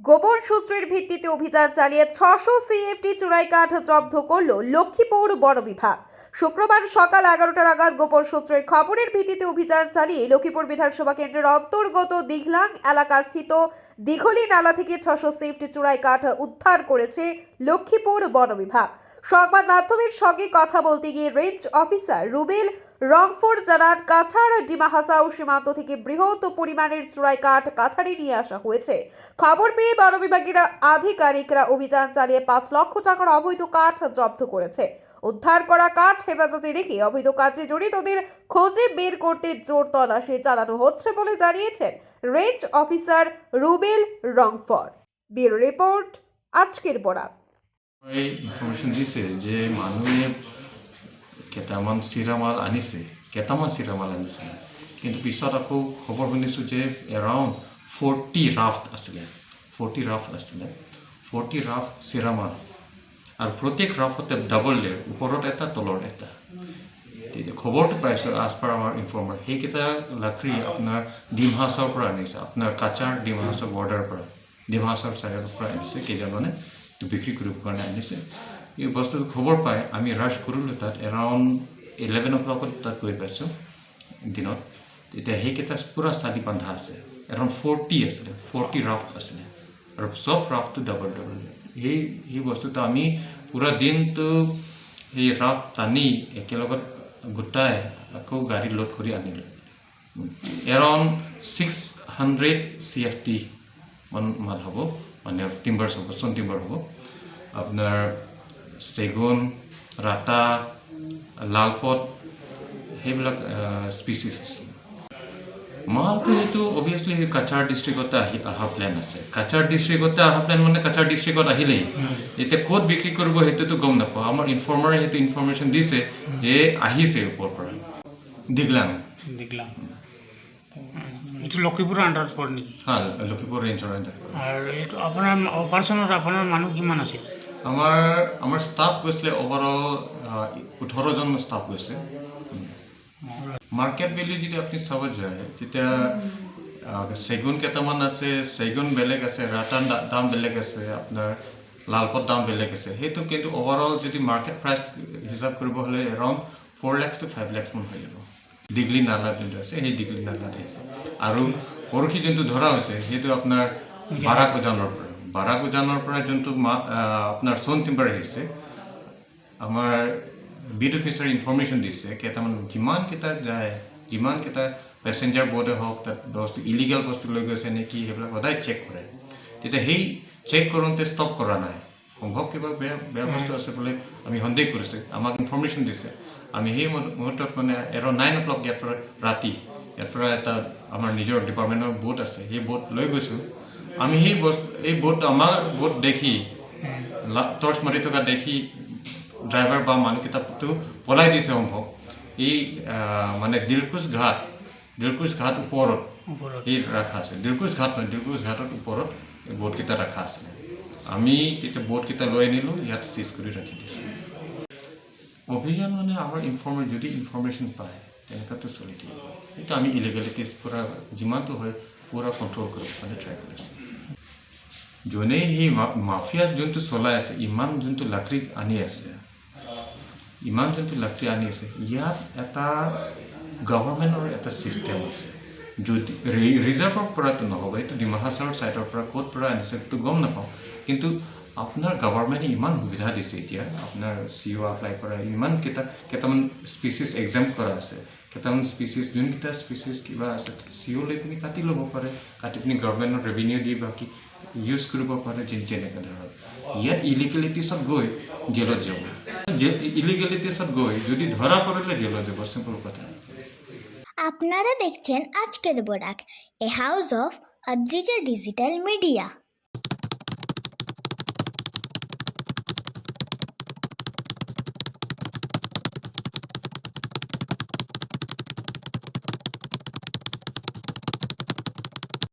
গোপন সূত্রের ভিত্তিতে অভিযান চালিয়ে 600 সিএফটি চোরাই কাঠ জব্দ করল লক্ষ্মীপুর বন বিভাগ। শুক্রবার সকাল 11টা নাগাদ গোপন সূত্রের খবরের ভিত্তিতে অভিযান চালিয়ে লক্ষ্মীপুর বিধানসভা কেন্দ্রের অন্তর্গত দিঘলাং এলাকাস্থিত দিঘলি নালা থেকে 600 সিএফটি চোরাই কাঠ উদ্ধার করেছে লক্ষ্মীপুর বন বিভাগ। সংবাদ মাধ্যমের সঙ্গে কথা বলতে গিয়ে রেঞ্জ অফিসার রুবেল রংফোর জানান, কাছাড় ডিমা হাসাও সীমান্ত থেকে বৃহৎ পরিমাণের চোরাই কাঠ কাছাড়ে নিয়ে আসা হয়েছে। খবর পেয়ে বন বিভাগের আধিকারিকরা অভিযান চালিয়ে 5 লক্ষ টাকার অবৈধ কাঠ জব্দ করেছে। উদ্ধার করা কাঠ হেফাজতে রেখে অবৈধ কাজে জড়িতদের খোঁজে বের করতে জোর তল্লাশি চালানো হচ্ছে বলে জানিয়েছেন range officer Rubel Rongphar. Bureau report, আজকের বরাক। ইনফরমেশন দিছে যে মানুহে কেইটামান চিৰামাল আনিছে, কিন্তু পিছত আকৌ খবৰ শুনিছোঁ যে এৰাউণ্ড 40 ৰাফ্ট আছিলে 40 ৰাফ্ট চিৰামাল, আৰু প্ৰত্যেক ৰাফ্টতে ডাবল লেয়াৰ, ওপৰত এটা তলত এটা। খবৰটো পাইছোঁ আজ পাৰ আমাৰ ইনফৰ্মাৰ, সেইকেইটা লাকড়ি আপোনাৰ ডিমা হাছাওৰ পৰা আনিছে, আপোনাৰ কাছাৰ ডিমা হাছাও বৰ্ডাৰৰ পৰা, ডিমা হাছাওৰ চাইডৰ পৰা আনিছে কেইজনমানে বিক্ৰী কৰিবৰ কাৰণে আনিছে। এই বস্তুটো খবৰ পাই আমি ৰাছ কৰিলোঁ তাত, এৰাউণ্ড 11 o'clock তাত গৈ পাইছোঁ দিনত। তেতিয়া সেইকেইটা পূৰা চালি বান্ধা আছে, এৰাউণ্ড 40 আছিলে, 40 ৰাফ্ট আছিলে, আৰু চব ৰাফ্টটো ডাবল সেই বস্তুটো আমি পূৰা দিনটো সেই ৰাফ্ট টানি একেলগত গোটাই আকৌ গাড়ী লোড কৰি আনিলোঁ। এৰাউণ্ড 600 CFT মান মাল হ'ব, মানে টিম্বাৰ্ছ হ'ব, চন টিম্বাৰ হ'ব, আপোনাৰ চেগুন, ৰাতা, লালপত, সেইবিলাক স্পিচিছ আছে। মালটো সেইটো অভিয়াছলি কাছাৰ ডিষ্ট্ৰিক্টতে অহা প্লেন আছে। কাছাৰ ডিষ্ট্ৰিক্টতে অহা প্লেন মানে কাছাৰ ডিষ্ট্ৰিক্টত আহিলেই এতিয়া ক'ত বিক্ৰী কৰিব সেইটোতো গম নাপাওঁ। আমাৰ ইনফৰ্মাৰে সেইটো ইনফৰ্মেশ্যন দিছে যে আহিছে ওপৰৰ পৰা দিঘলাং। এইটো লক্ষীপুৰৰ আণ্ডাৰত পৰে নেকি? হয়, লক্ষীপুৰ ৰেঞ্জৰ আণ্ডাৰ। আৰু এইটো আপোনাৰ অপাৰেশ্যনত আপোনাৰ মানুহ কিমান আছিল? আমাৰ ষ্টাফ গৈছিলে অভাৰঅল 18জন ষ্টাফ গৈছে। মাৰ্কেট ভেলিউ যদি আপুনি চাব যায় তেতিয়া চেগুন কেইটামান আছে, চেগুন বেলেগ আছে, ৰাটাৰ দাম বেলেগ আছে, আপোনাৰ লালপত দাম বেলেগ আছে। সেইটো কিন্তু অভাৰঅল যদি মাৰ্কেট প্ৰাইচ হিচাপ কৰিব হ'লে এৰাউণ্ড 4 lakhs to 5 lakhs মান হৈ যাব। দিঘলি নালা যোনটো আছে সেই দিঘলি নালাতে আছে। আৰু পৰহি যোনটো ধৰা হৈছে সেইটো আপোনাৰ বাৰাক উজানৰ পৰা যোনটো আপোনাৰ চন টিম্বাৰ আহিছে, আমাৰ বিড অফিচাৰ ইনফৰ্মেশ্যন দিছে কেইটামান যিমানকেইটা পেচেঞ্জাৰ বোৰ্ডে হওক তাত বস্তু ইলিগেল বস্তু লৈ গৈছে নেকি সেইবিলাক সদায় চেক কৰে। তেতিয়া সেই চেক কৰোঁতে ষ্টপ কৰা নাই, সম্ভৱ কিবা বেয়া বস্তু আছে বুলি আমি সন্দেহ কৰিছোঁ, আমাক ইনফৰ্মেশ্যন দিছে। আমি সেই মুহূৰ্তত মানে এৰাউণ্ড 9 o'clock ৰাতি ইয়াৰ পৰা এটা আমাৰ নিজৰ ডিপাৰ্টমেণ্টৰ বোট আছে, সেই বোট লৈ গৈছোঁ। আমি এই বোট আমাৰ বোট দেখি টৰ্চ মাৰি থকা দেখি ড্ৰাইভাৰ বা মানুহকেইটাটো পলাই দিছে সম্ভৱ। এই মানে দিলকুচ ঘাট ওপৰত এই ৰখা আছে, দিলকুচ ঘাটৰ ওপৰত এই বোটকেইটা ৰখা আছিলে। আমি তেতিয়া বোটকেইটা লৈ আনিলোঁ, ইয়াত চিজ কৰি ৰাখি দিছোঁ। অভিযান মানে আমাৰ যদি ইনফৰ্মেশ্যন পায় তেনেকুৱাটো চলি থাকিব। সেইটো আমি ইলিগেলিটিজ পূৰা যিমানটো হয় পূৰা কণ্ট্ৰল কৰিব কাৰণে ট্ৰাই কৰিছোঁ। যোনে সেই মাফিয়াত যোনটো চলাই আছে, ইমান যোনটো লাকড়ি আনি আছে, ইয়াত এটা গভৰ্ণমেণ্টৰ এটা ছিষ্টেম আছে। যদি ৰিজাৰ্ভৰ পৰাতো নহ'ব, এইটো ডিমা হাছাওৰ ছাইডৰ পৰা ক'ত পৰা আনিছে সেইটো গম নাপাওঁ, কিন্তু আপোনাৰ গভৰ্ণমেণ্টে ইমান সুবিধা দিছে। এতিয়া আপোনাৰ CO এপ্লাই কৰা কেইটামান স্পিচিছ এক্সাম কৰা আছে, কেইটামান স্পিচিছ যোনকেইটা স্পিচিছ কিবা আছে CO লৈ পিনি কাটি ল'ব পাৰে, কাটি পিনি গভৰ্ণমেণ্টৰ ৰেভিনিউ দি বাকী ইউজ কৰিব পাৰে যেনেকৈ ধৰক। ইয়াত ইলিগেলিটিছত গৈ জেলত যাব, ইলিগেলিটিছত গৈ যদি ধৰা পৰিলে জেলত যাব, চিম্পল কথা। আপনাৰা দেখছেন আজকেৰ Barak, a house of Adrija digital media.